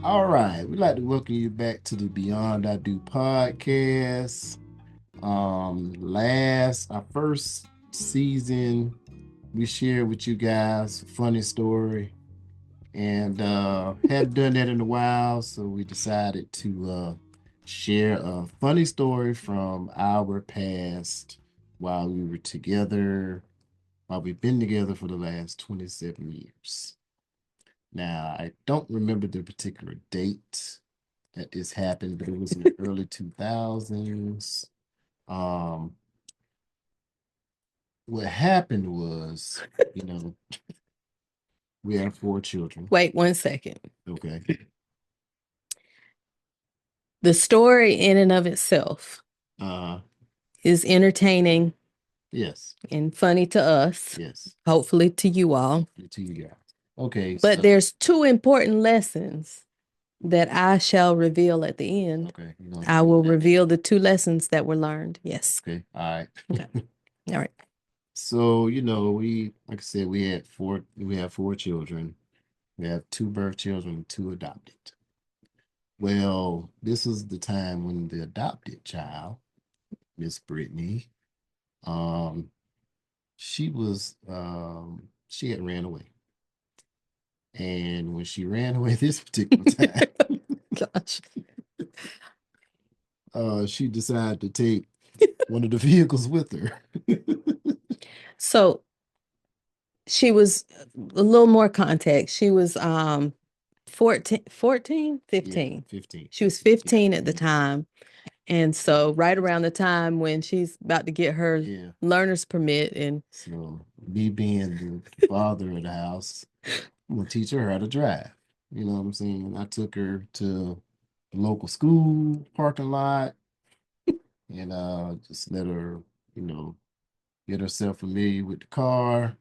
All right, we'd like to welcome you back to the Beyond I Do podcast. Our first season, we shared with you guys a funny story, and hadn't done that in a while, so we decided to share a funny story from our past while we were together, while we've been together for the last 27 years. Now, I don't remember the particular date that this happened, but it was in the early 2000s. Um, what happened was, you know, we have four children. Wait 1 second. Okay. The story in and of itself Uh, is entertaining yes, and funny to us, yes, hopefully to you all. to you guys. Okay, But so there's two important lessons that I shall reveal at the end. okay, I will reveal the two lessons that were learned. Yes. okay, all right. Okay. All right. So, we like I said, we have four children. We have two birth children and two adopted. Well, this is the time when the adopted child, Miss Brittany, um, she had ran away. And when she ran away this particular time, Gosh. she decided to take one of the vehicles with her. So she was a little more context. She was 14, 15. Yeah, 15. She was 15 at the time. And so right around the time when she's about to get her Yeah. learner's permit, and So me being the father of the house, I'm gonna teach her how to drive. You know what I'm saying? I took her to the local school parking lot and just let her, get herself familiar with the car.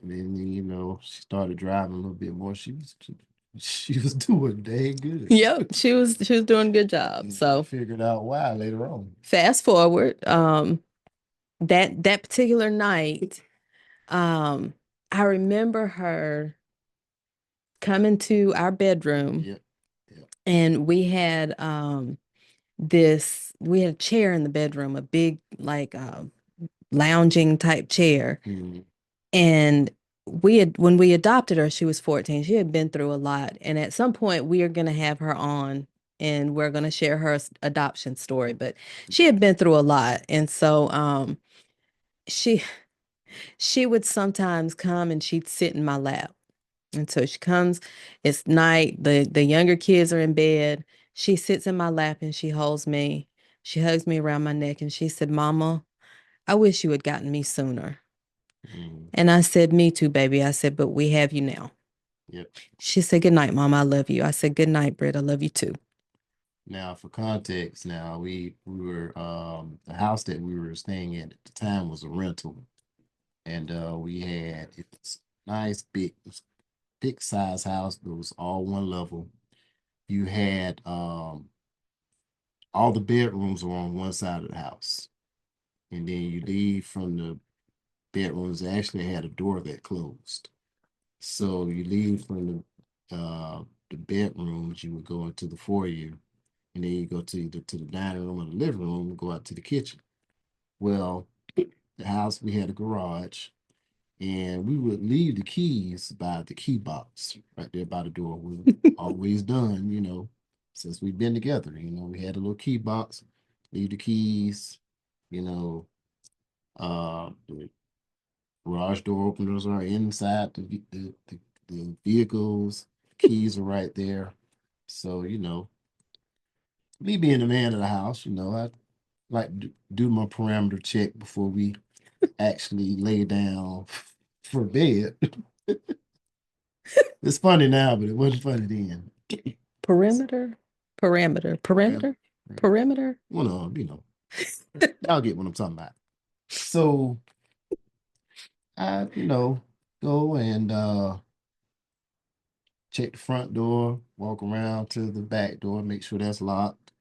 And then, she started driving a little bit more. She was doing dang good. yep, she was doing a good job. And So figured out why later on. fast forward, that particular night, I remember her coming to our bedroom. Yep. Yep. And we had we had a chair in the bedroom, a big like lounging type chair. Mhm. And when we adopted her, she was 14. She had been through a lot. And at some point we are going to have her on and we're going to share her adoption story, but she had been through a lot. And so she she would sometimes come and she'd sit in my lap. And so she comes, it's night, the younger kids are in bed. She sits in my lap and she holds me. She hugs me around my neck and she said, "Mama, I wish you had gotten me sooner." Mhm. And I said, "Me too, baby." I said, "But we have you now." Yep. She said, "Good night, Mama. I love you." I said, "Good night, Britt. I love you too." Now, for context, we were the house that we were staying at the time was a rental, and we had it's nice big size house. It was all one level. You had all the bedrooms were on one side of the house, and then you leave from the bedrooms. They actually had a door that closed. So you leave from the bedrooms, you would go into the foyer, and then you go to either to the dining room or the living room and go out to the kitchen. Well, the house we had a garage, and we would leave the keys by the key box right there by the door. We always done, since we've been together. We had a little key box, leave the keys, you know, the garage door openers are inside the vehicles, keys are right there. So, me being the man of the house, I like to do my parameter check before we actually lay down for bed. It's funny now, but it wasn't funny then. Perimeter, parameter, perimeter, perimeter. Well, y'all get what I'm talking about. So I, go and check the front door, walk around to the back door, make sure that's locked.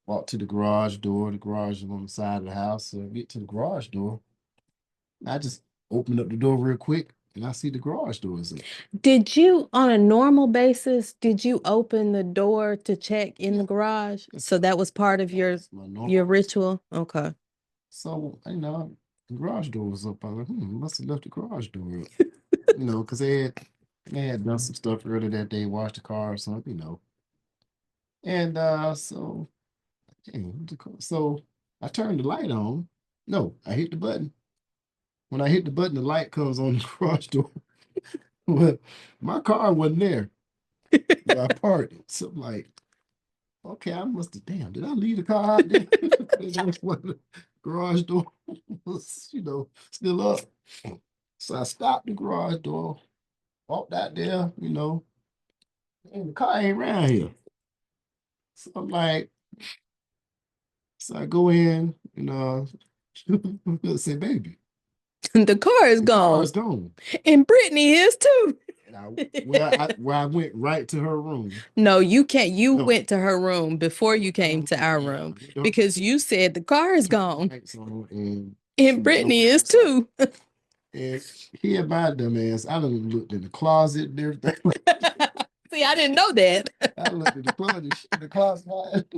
Walk to the garage door. The garage is on the side of the house. So I get to the garage door. I just open up the door real quick and I see the garage door is up. Did you, on a normal basis, did you open the door to check in Yeah. the garage? That's So that was part of That's my normal your routine. ritual? Okay. So, the garage door was up. I was like, must have left the garage door up. Because they had done some stuff earlier that day, washed the car or something. And so dang, so I turned the light on. No, I hit the button. When I hit the button, the light comes on the garage door. Well, my car wasn't there where I parked it. So I'm like, okay, I must have, damn, did I leave the car out there? That's what the garage door was, still up. So I stopped the garage door, walked out there, and the car ain't around here. So I'm like, so I go in, say, baby, The car is the car gone. is gone. And Brittany is too. Where I went right to her room. No, you can't. You No, went to her room before you came to our yeah, I room went to her because you said the car is room, gone. lights on, and she And was on Brittany the is outside. too. And he had my dumb ass. I done looked in the closet and everything. See, I didn't know that. I looked in the closet.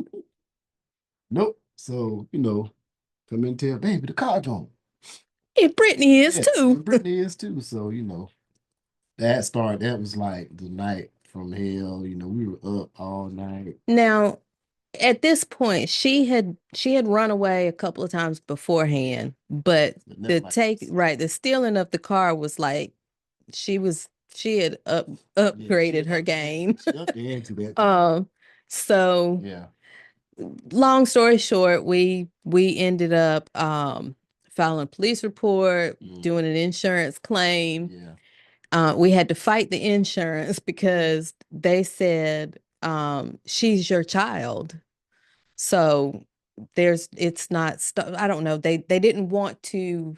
Nope. So, come in and tell baby the car gone. And Brittany is Yes, too. and Brittany is too. So, that was like the night from hell. We were up all night. Now, at this point, she had run away a couple of times beforehand, but But never like this. the stealing of the car was like she had Yeah, upgraded her game. She upped the ante that. So Yeah. long story short, we ended up filing a police report, doing an insurance claim. Yeah. We had to fight the insurance because they said she's your child. So it's not I don't know. They didn't want to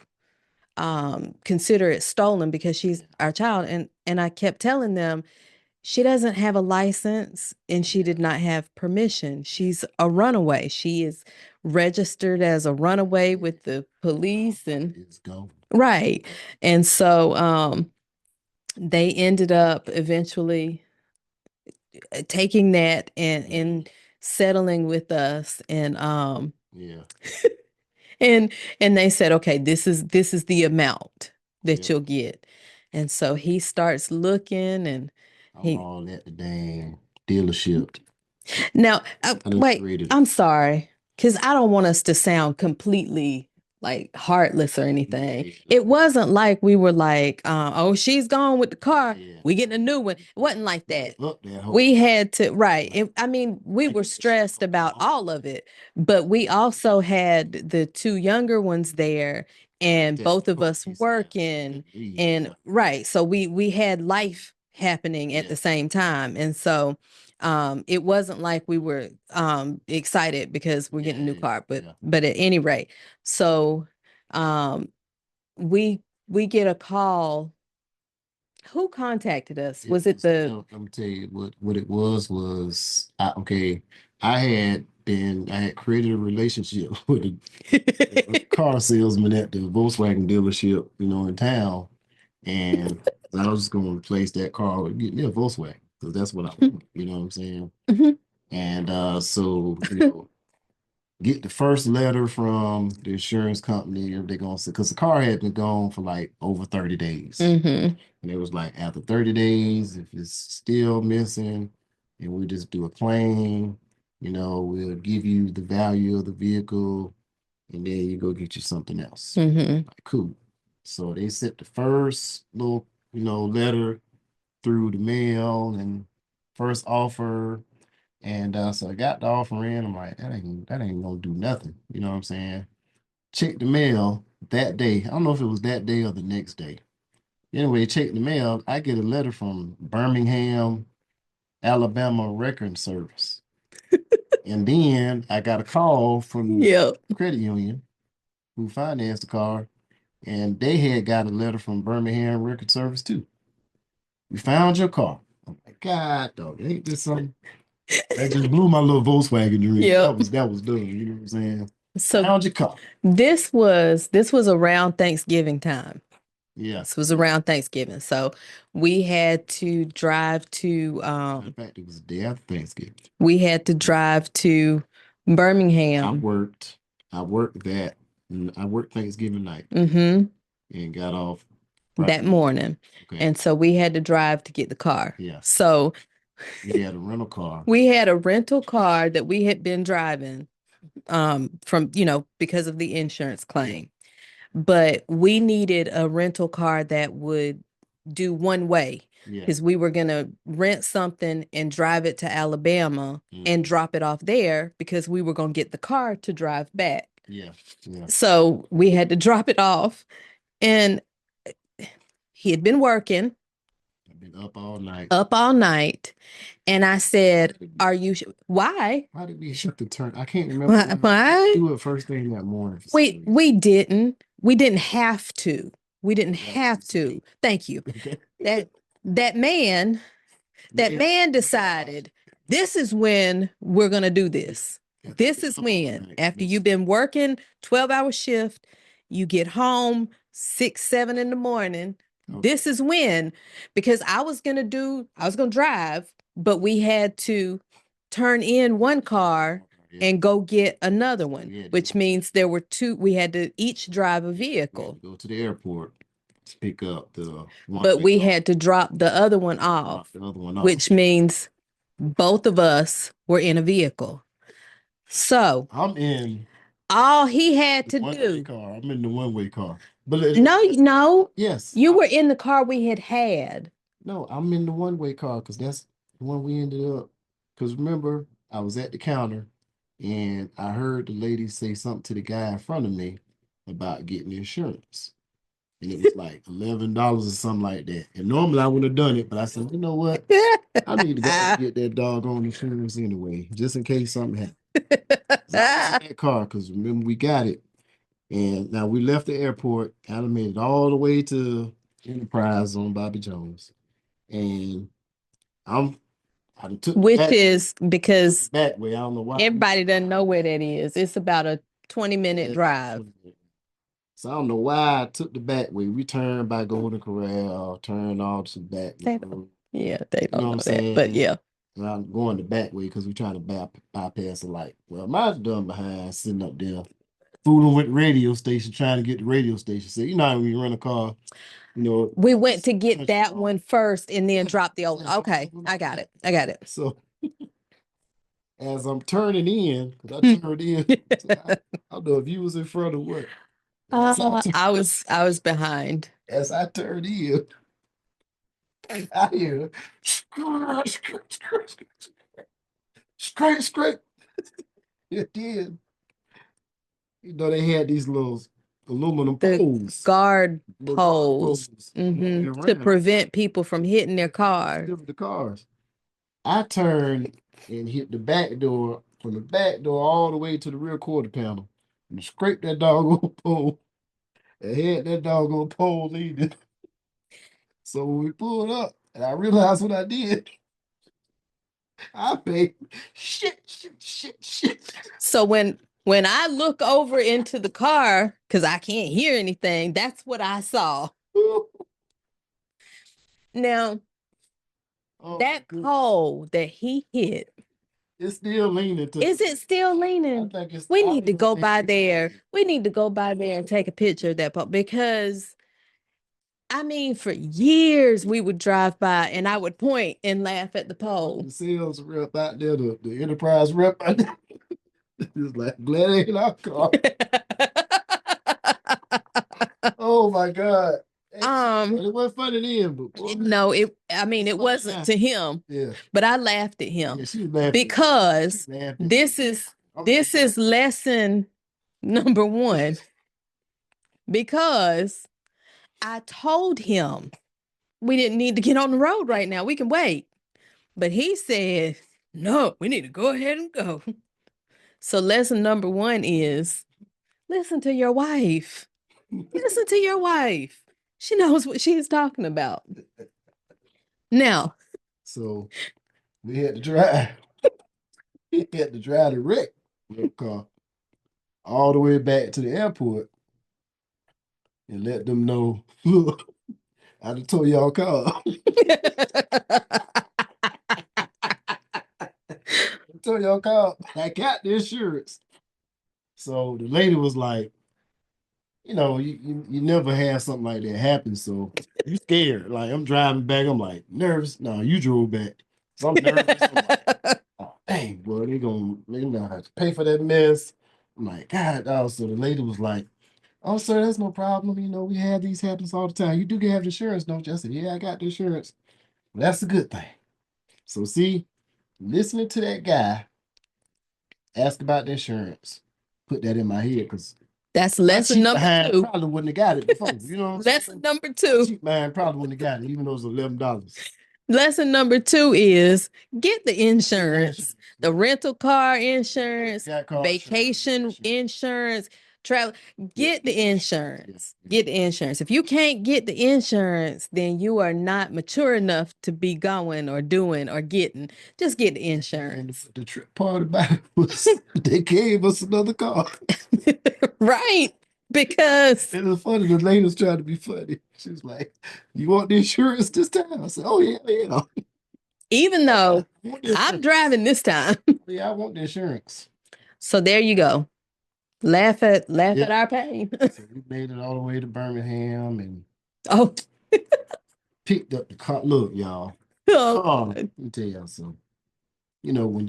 consider it stolen because she's our child. And I kept telling them she doesn't have a license and she did not have permission. She's a runaway. She is registered as a runaway with the police and It's gone. right. And so they ended up eventually taking that and settling with us Yeah. and they said, okay, this is the amount that Yeah. you'll get. And so he starts looking and I'm he all at the dang dealership. now I done wait, created it. I'm sorry, because I don't want us to sound completely like heartless or anything. Yeah. It wasn't like we were like, oh, she's gone with the car. Yeah. We getting a new one. It wasn't like that. Up that whole We time. had to, right. I mean, we Like, were stressed about all of it, but we also had the two younger ones there and that both of whole us piece of that. working Yeah. and right. So we had life happening at Yeah. the same time. And so it wasn't like we were excited because we're getting a new car, but Yeah. but at any rate, so um we get a call. Who contacted us? Was it the Let me tell you what it was I had created a relationship with a car salesman at the Volkswagen dealership, in town. And I was just going to replace that car with get me a Volkswagen because that's what I want. You know what I'm saying? Mhm. And so, get the first letter from the insurance company. They're going to say, because the car had been gone for like over 30 days. Mhm. And it was like after 30 days, if it's still missing, and we just do a claim, we'll give you the value of the vehicle, and then you go get you something else. Mhm. Like, cool. So they sent the first little, letter through the mail and first offer. And so I got the offer in. I'm like, that ain't gonna do nothing. You know what I'm saying? Check the mail that day. I don't know if it was that day or the next day. Anyway, check the mail. I get a letter from Birmingham, Alabama Record Service. And then I got a call from Yep. the credit union who financed the car, and they had got a letter from Birmingham Record Service too. We found your car. I'm God, dog, ain't this something? That just blew my little Volkswagen dream. Yep. That was done. You know what I'm saying? So Found your car. this was around Thanksgiving time. Yeah. This was around Thanksgiving. So we had to drive to In fact, it was the day after Thanksgiving. we had to drive to Birmingham. I worked Thanksgiving night Mm-hmm. and got off That morning. Okay. And so we had to drive to get the car. Yeah. So We had a rental car. we had a rental car that we had been driving from, because of the insurance claim. But we needed a rental car that would do one way Yeah. because we were going to rent something and drive it to Alabama and drop it off there because we were going to get the car to drive back. Yeah. Yeah. So we had to drop it off, and he had been working. I've been up all night. And I said, "Are you why? Why did we have to turn? I can't remember. Why? Do it first thing that morning. We didn't. We didn't have to. We didn't have to. Thank you. That man decided this is when we're going to do this. This is when, after you've been working 12-hour shift, you get home 6, 7 in the morning. This is when, because I was going to drive, but we had to turn in one car and go get another one, which means there were two. We had to each drive a vehicle. Go to the airport to pick up the one. But we had to drop the other one off, which means both of us were in a vehicle. So I'm in all he had to do. Car. I'm in the one-way car. But No. Yes. You were in the car we had. No, I'm in the one-way car because that's the one we ended up. Because remember, I was at the counter and I heard the lady say something to the guy in front of me about getting insurance. And it was like $11 or something like that. And normally I would have done it, but I said, you know what? I need to go and get that doggone insurance anyway, just in case something happened. That car, because remember we got it. And now we left the airport, kind of made it all the way to Enterprise on Bobby Jones. And I took is because back way. I don't know why. Everybody doesn't know where that is. It's about a 20-minute drive. So I don't know why I took the back way. We turned by Golden Corral, turned all to back. They don't know that, saying? but yeah. And I'm going the back way because we're trying to bypass the light. Well, mine's done behind, sitting up there, fooling with the radio station, trying to get the radio station. So when you run a car, we went to get that one first and then drop the old. Okay, I got it. So as I'm turning in, because I turned in, I don't know if you was in front of what. I was behind. As I turned in, I hear scrape. It did. They had these little aluminum poles, guard poles, to prevent people from hitting their car. The cars. I turned and hit the back door, from the back door all the way to the rear quarter panel, and scraped that doggone pole. And had that doggone pole leading. So when we pulled up, and I realized what I did, I made shit. So when I look over into the car, because I can't hear anything, that's what I saw. Now, that pole that he hit, it's still leaning. Is it still leaning? We need to go by there. We need to go by there and take a picture of that pole, because for years we would drive by and I would point and laugh at the pole. The sales rep out there, the Enterprise rep out there, it's like, glad it ain't our car. Oh my God. It wasn't funny then, but boy, no, it wasn't to him. Yeah. But I laughed at him. Yeah, she was laughing. Because this is lesson number 1. Because I told him we didn't need to get on the road right now. We can wait. But he said, no, we need to go ahead and go. So lesson number 1 is listen to your wife. Listen to your wife. She knows what she's talking about. Now, So we had to drive. We had to drive the wreck car all the way back to the airport and let them know, look, I done told y'all car. I told y'all car. I got the insurance. So the lady was like, you never had something like that happen. So you scared. Like I'm driving back. I'm like nervous. No, you drove back. So I'm nervous. I'm like, oh, dang, boy, they gonna have to pay for that mess. I'm like, God, oh, so the lady was like, oh, sir, that's no problem. We have these happens all the time. You do have insurance, don't you? I said, yeah, I got the insurance. Well, that's a good thing. So see, listening to that guy ask about the insurance, put that in my head because That's my lesson cheap number behind 2. probably wouldn't have got it before. You know what I'm Lesson saying? number My 2. cheap behind probably wouldn't have got it, even though it was $11. Lesson number 2 is get the insurance, Insurance. the rental car insurance, Got car vacation insurance, travel. Get the insurance. Yeah. Get the insurance. If you can't get the insurance, then you are not mature enough to be going or doing or getting. Just get the And insurance. the trip part about it was they gave us another car. Right. Because It was funny. The lady was trying to be funny. She was like, "You want the insurance this time?" I said, "Oh yeah, yeah." even though I want the I'm insurance. driving this time. Yeah, I want the insurance. So there you go. Laugh at Yeah. our pain. So we made it all the way to Birmingham and Oh, picked up the car. Look, y'all. oh, Let me tell y'all something. When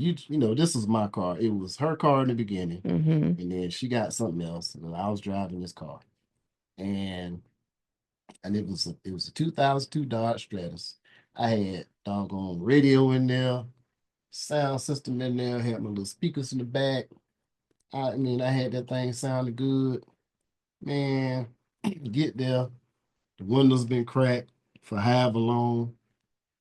this was my car. It was her car in the beginning, hmm and then she got something else, and I was driving this car, and it was a 2002 Dodge Stratus. I had doggone radio in there, sound system in there, had my little speakers in the back. I mean, I had that thing sounding good. Man, get there, the windows been cracked for however long.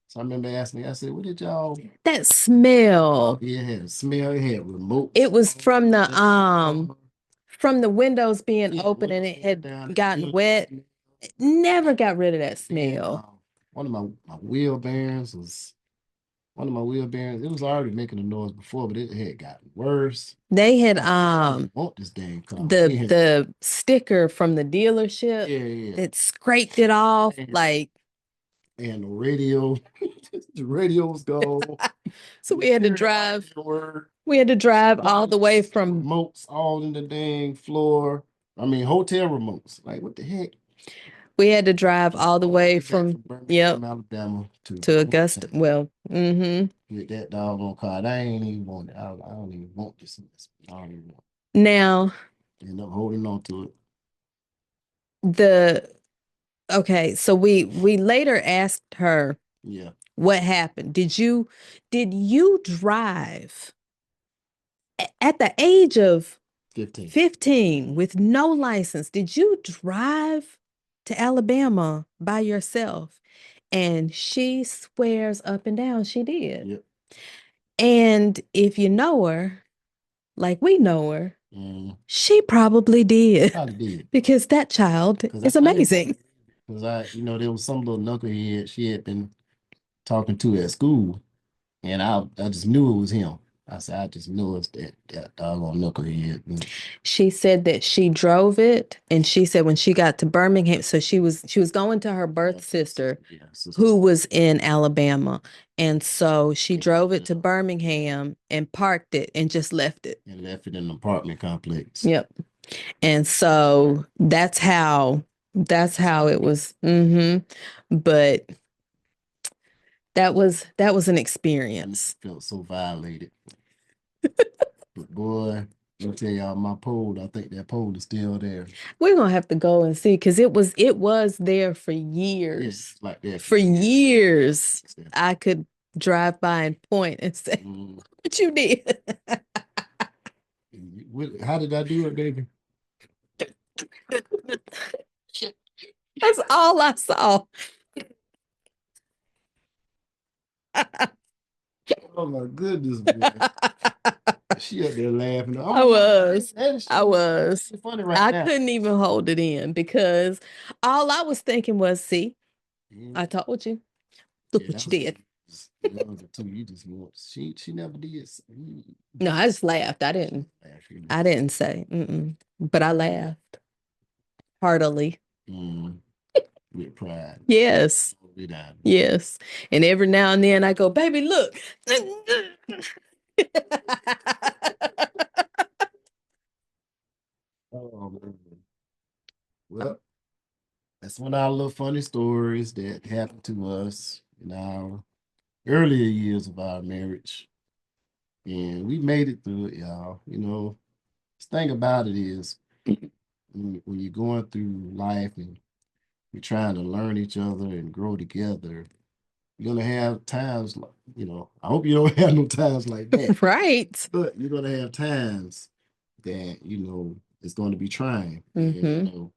So I remember asking, I said, "What did y'all?" that smell. Yeah, it had a smell. It had remote. It was from the windows being Yeah, open and windows it going had down. gotten wet. Never got rid of that And smell. one of my wheel bearings was one of my wheel bearings. It was already making a noise before, but it had gotten worse. They had I didn't want this dang car. the sticker from the dealership. Yeah, yeah. It scraped it off And, like and the radio, the radio was gone. so The stereo didn't work. we had to drive all the way from Remotes all in the dang floor. I mean, hotel remotes. Like, what the heck? we had to drive all the way from Birmingham, Alabama to Augusta. Well, Get that doggone car. I ain't even want it. I don't even want this. I don't even want now it. End up holding on to it. the okay, so we later asked her Yeah, what happened. Did you drive at the age of 15. 15 with no license? Did you drive to Alabama by yourself? And she swears up and down she did. Yep. And if you know her, like we know her, she Probably did did. because that child is amazing. Because there was some little knucklehead she had been talking to at school, and I just knew it was him. I said, I just knew it was that doggone knucklehead. She said that she drove it, and she said when she got to Birmingham, so she was going to her birth sister, who was in Alabama, and so she drove it to Birmingham and parked it and just left it. And left it in an apartment complex. Yep. And so that's how it was. But that was an experience. I felt so violated. But boy, I'll tell y'all, my pole, I think that pole is still there. We're gonna have to go and see because it was there for years. It's like that. For years, I could drive by and point and say, "What you did?" How did I do it, baby? That's all I saw. Oh my goodness, boy. She up there laughing. Oh, I was. Funny right now. I couldn't even hold it in because all I was thinking was, see, I told you. Look what you did. younger too. You just want she never did. No, I just laughed. I didn't say. But I laughed heartily. With pride. Yes. Yes. And every now and then I go, baby, look. Oh man. Well, that's one of our little funny stories that happened to us in our earlier years of our marriage. And we made it through it, y'all. The thing about it is when you're going through life and you're trying to learn each other and grow together, you're gonna have times like, I hope you don't have no times like that. Right. But you're gonna have times that, it's going to be trying. And,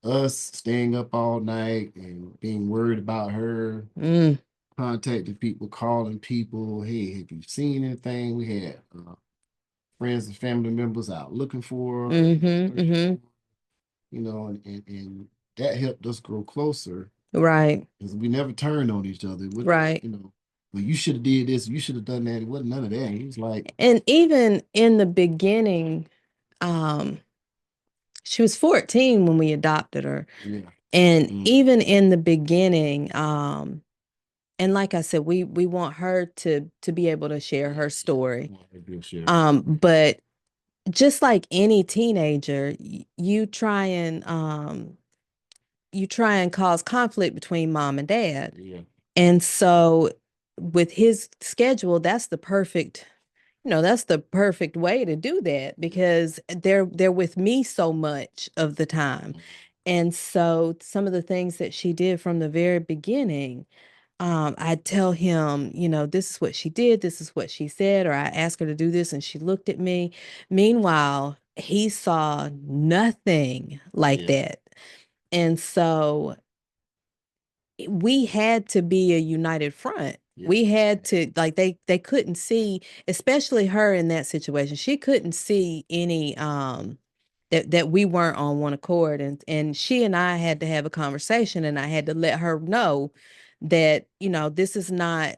us staying up all night and being worried about her, contacting people, calling people, hey, have you seen anything? We had friends and family members out looking for her, and that helped us grow closer. Right. Because we never turned on each other. Right. Well, you should have did this, you should have done that. It wasn't none of that. He was like, and even in the beginning, she was 14 when we adopted her. yeah. And even in the beginning, and like I said, we want her to be able to share her story. But just like any teenager, you try and cause conflict between mom and dad. Yeah. And so with his schedule, that's the perfect way to do that, because they're with me so much of the time. And so some of the things that she did from the very beginning, I'd tell him, this is what she did, this is what she said, or I asked her to do this and she looked at me. Meanwhile, he saw nothing like that. And so we had to be a united front. We had to, like, they couldn't see, especially her in that situation. She couldn't see any that we weren't on one accord, and she and I had to have a conversation, and I had to let her know that, this is not,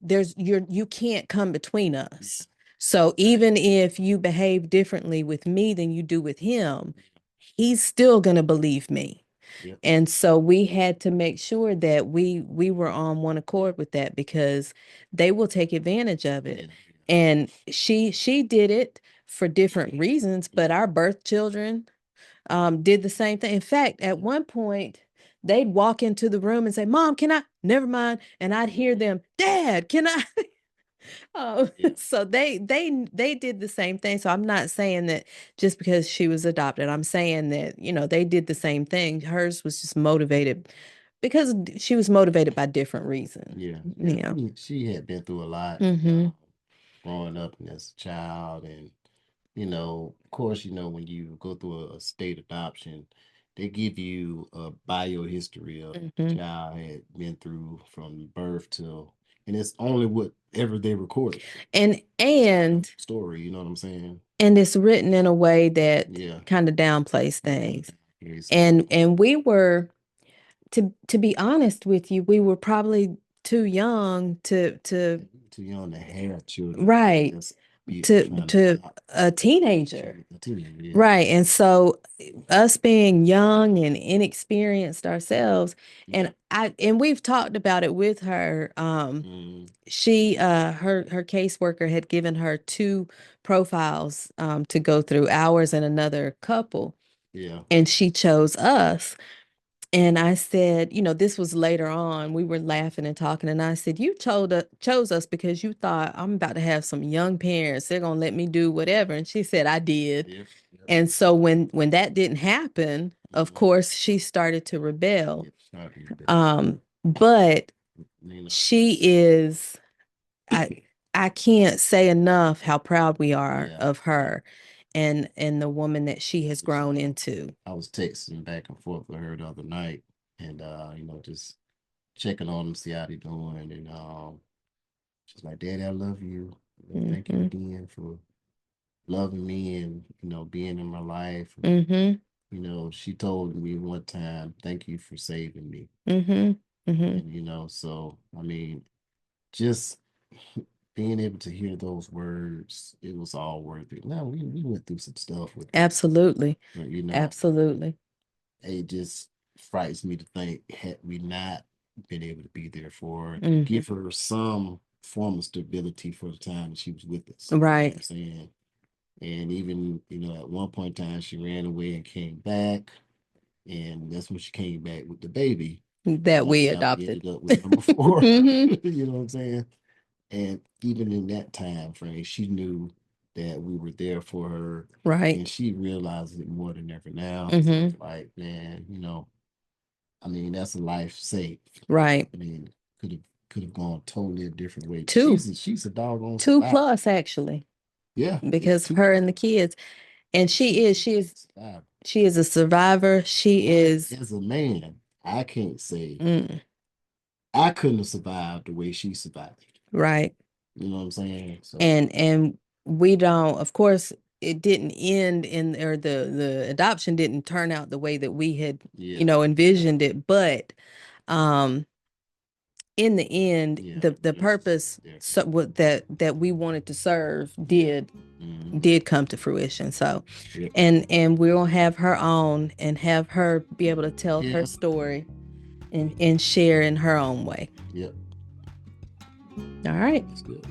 you can't come between us. So even if you behave differently with me than you do with him, he's still going to believe me. And so we had to make sure that we were on one accord with that, because they will take advantage of it. And she did it for different reasons, but our birth children did the same thing. In fact, at one point, they'd walk into the room and say, "Mom, can I?" Never mind. And I'd hear them, "Dad, can I?" Oh, so they did the same thing. So I'm not saying that just because she was adopted. I'm saying that, they did the same thing. Hers was just motivated because she was motivated by different reasons. Yeah. She had been through a lot growing up as a child. And, of course, when you go through a state adoption, they give you a biohistory of the child had been through from birth till, and it's only whatever they recorded. And story, you know what I'm saying? And it's written in a way that kind of downplays things. And we were, to be honest with you, we were probably too young to too young to have children. Right. To a teenager. Right. And so us being young and inexperienced ourselves, and we've talked about it with her. She her caseworker had given her two profiles to go through, ours and another couple. And she chose us. And I said, this was later on. We were laughing and talking, and I said, "You chose us because you thought I'm about to have some young parents. They're gonna let me do whatever." And she said, "I did." Yep. And so when that didn't happen, of course, she started to rebel. But she is, I can't say enough how proud we are of her and the woman that she has grown into. I was texting back and forth with her the other night, and just checking on him, see how they doing. And she's like, "Daddy, I love you. Thank you again for loving me and being in my life." And, she told me one time, "Thank you for saving me." And so I mean, just being able to hear those words, it was all worth it. Now we went through some stuff with it, Absolutely. but you know, Absolutely. it just frightens me to think had we not been able to be there for her, Mhm. give her some form of stability for the time that she was with us. You know what Right. I'm saying? And even, you know, at one point in time she ran away and came back. And that's when she came back with the baby That we that we adopted. ended up with number 4. Mhm. You know what I'm saying? And even in that time frame, she knew that we were there for her, Right. and she realizes it more than ever now. Mhm. Like, man, you know, I mean, that's a life saved. Right. I mean, could have gone totally a different way. Two. She's a doggone Two survivor. plus actually, Yeah, because two her and the kids. And she is survivor. she is a survivor. She And is as a man, I can't say mm, I couldn't have survived the way she survived. right. You know what I'm saying? So And we don't, of course, it didn't end in, or the adoption didn't turn out the way that we had, yeah, envisioned it, but um in the end, yeah, the yes, purpose so what that we wanted to serve did come to fruition. So Yep. and we'll have her on and have her be able to tell her Yeah. story and share in her own way. Yep. All right. That's good.